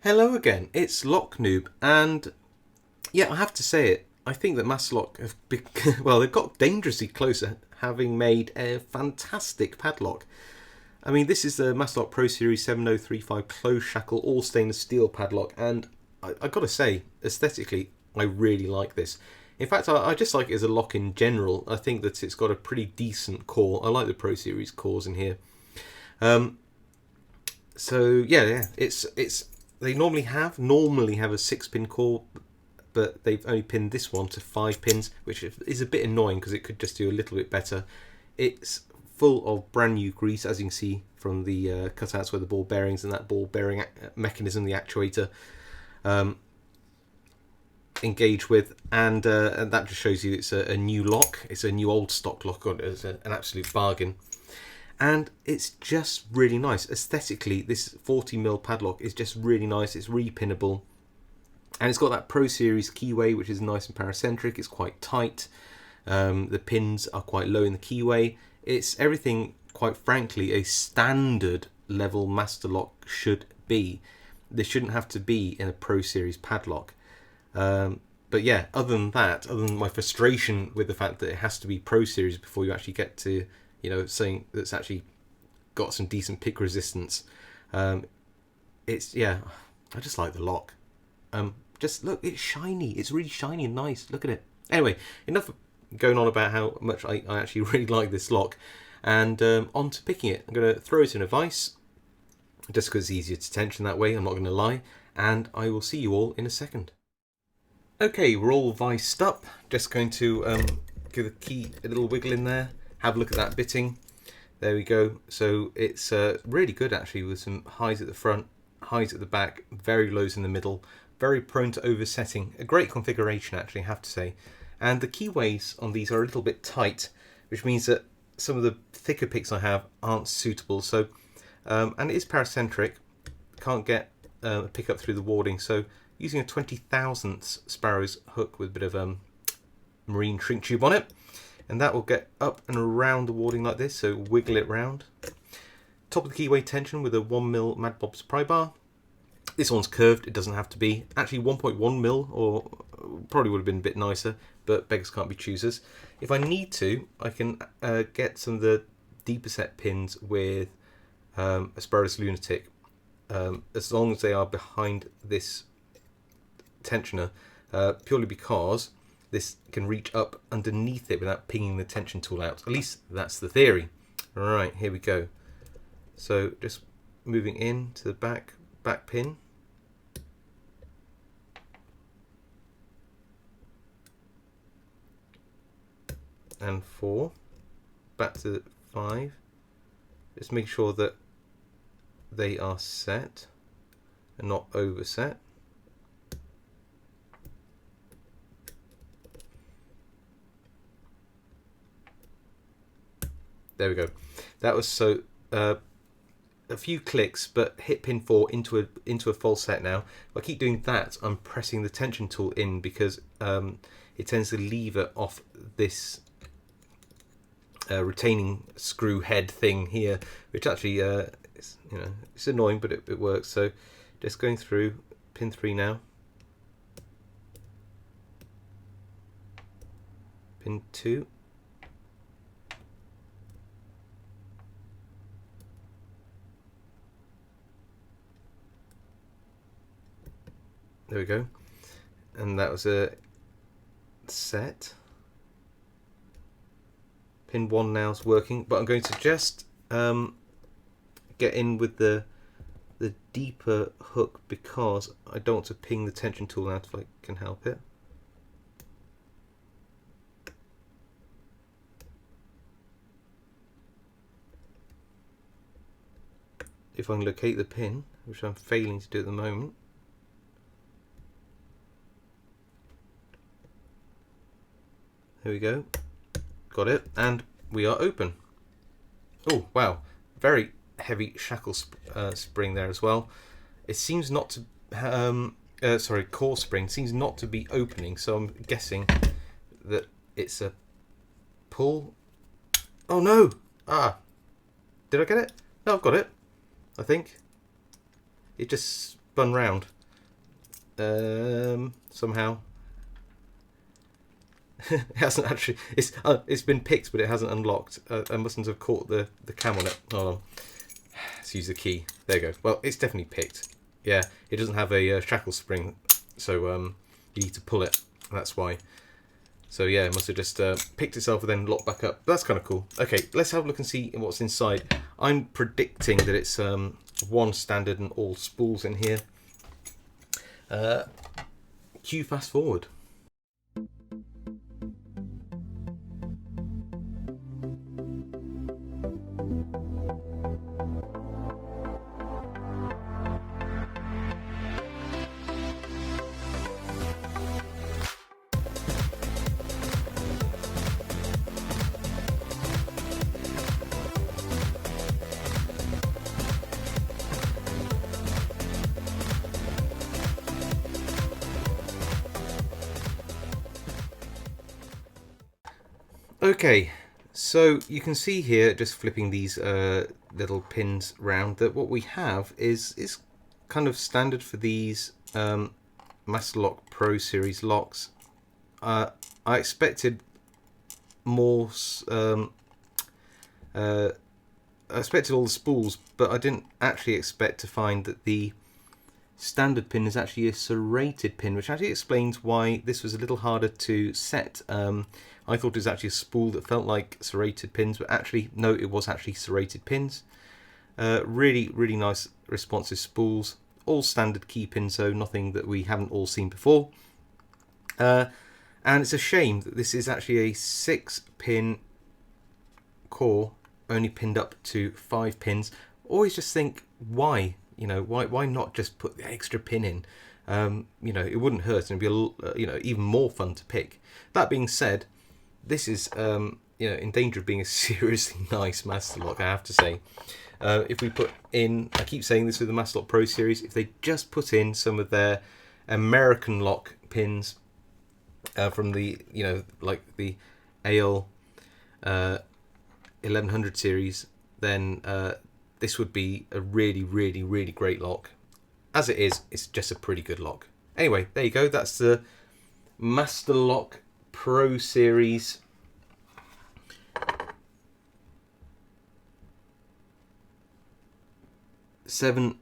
Hello again, it's Lock Noob, and yeah, I have to say it. I think that Masterlock have well, they've got dangerously closer, having made a fantastic padlock. I mean, this is the Masterlock Pro Series 7035 closed shackle all stainless steel padlock, and I gotta say, aesthetically, I really like this. In fact, I just like it as a lock in general. I think that it's got a pretty decent core. I like the Pro Series cores in here. Um, so yeah, it's they normally have a 6-pin core, but they've only pinned this one to 5 pins, which is a bit annoying because it could just do a little bit better. It's full of brand new grease, as you can see from the cutouts where the ball bearings and that ball bearing mechanism, the actuator, engage with, and that just shows you it's a new lock. It's a new old stock lock. It's an absolute bargain. And it's just really nice. Aesthetically, this 40mm padlock is just really nice. It's repinnable. And it's got that Pro Series keyway, which is nice and paracentric. It's quite tight. The pins are quite low in the keyway. It's everything, quite frankly, a standard level master lock should be. This shouldn't have to be in a Pro Series padlock. But yeah, other than that, other than my frustration with the fact that it has to be Pro Series before you actually get to, you know, something that's actually got some decent pick resistance. It's, yeah, I just like the lock. Just look, it's shiny. It's really shiny and nice. Look at it. Anyway, enough going on about how much I actually really like this lock. And on to picking it. I'm going to throw it in a vise, just because it's easier to tension that way, I'm not going to lie. And I will see you all in a second. Okay, we're all viced up. Just going to give the key a little wiggle in there. Have a look at that bitting. There we go. So it's really good actually, with some highs at the front, highs at the back, very lows in the middle, very prone to oversetting. A great configuration actually, I have to say. And the keyways on these are a little bit tight, which means that some of the thicker picks I have aren't suitable. So, and it is paracentric, can't get a pick up through the warding. So using a 20,000ths Sparrows hook with a bit of marine shrink tube on it. And that will get up and around the warding like this, so wiggle it round. Top of the keyway tension with a 1mm Mad Bob's pry bar. This one's curved, it doesn't have to be. Actually 1.1mm, or probably would have been a bit nicer, but beggars can't be choosers. If I need to, I can get some of the deeper set pins with a Sparrows Lunatic, as long as they are behind this tensioner, purely because this can reach up underneath it without pinging the tension tool out. At least that's the theory. Alright, here we go. So just moving in to the back pin. And 4. Back to 5. Just make sure that they are set and not overset. There we go. That was so a few clicks, but hit pin 4 into a full set now. If I keep doing that, I'm pressing the tension tool in because it tends to lever off this retaining screw head thing here, which actually is, you know, it's annoying, but it works. So just going through pin 3 now. Pin 2. There we go. And that was a set. Pin 1 now is working, but I'm going to just get in with the deeper hook because I don't want to ping the tension tool out if I can help it. If I can locate the pin, which I'm failing to do at the moment. There we go, got it, and we are open. Oh wow, very heavy shackle spring there as well. It seems not to, sorry, core spring seems not to be opening, so I'm guessing that it's a pull. Oh no! Did I get it? No, I've got it. I think it just spun round. Somehow. It hasn't actually. It's been picked, but it hasn't unlocked. I mustn't have caught the cam on it. Hold on. Let's use the key. There you go. Well, it's definitely picked. Yeah, it doesn't have a shackle spring, so you need to pull it. That's why. So yeah, it must have just picked itself and then locked back up. That's kind of cool. Okay, let's have a look and see what's inside. I'm predicting that it's one standard and all spools in here. Cue fast forward. Okay, so you can see here, just flipping these little pins round, that what we have is kind of standard for these Master Lock Pro Series locks. I expected more. I expected all the spools, but I didn't actually expect to find that the standard pin is actually a serrated pin, which actually explains why this was a little harder to set. I thought it was actually a spool that felt like serrated pins, but actually, no, it was actually serrated pins. Really, really nice responsive spools. All standard key pins, so nothing that we haven't all seen before. And it's a shame that this is actually a 6-pin core, only pinned up to 5 pins. Always just think, why? You know, why not just put the extra pin in? You know, it wouldn't hurt, and it'd be even more fun to pick. That being said, this is in danger of being a seriously nice Master Lock, I have to say. If we put in, I keep saying this with the Master Lock Pro Series, if they just put in some of their American lock pins from the, like the AL 1100 series, then this would be a really, really, really great lock. As it is, it's just a pretty good lock. Anyway, there you go. That's the Master Lock Pro Series. Seven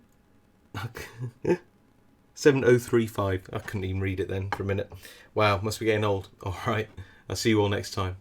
7035. I couldn't even read it then for a minute. Wow, must be getting old. All right, I'll see you all next time.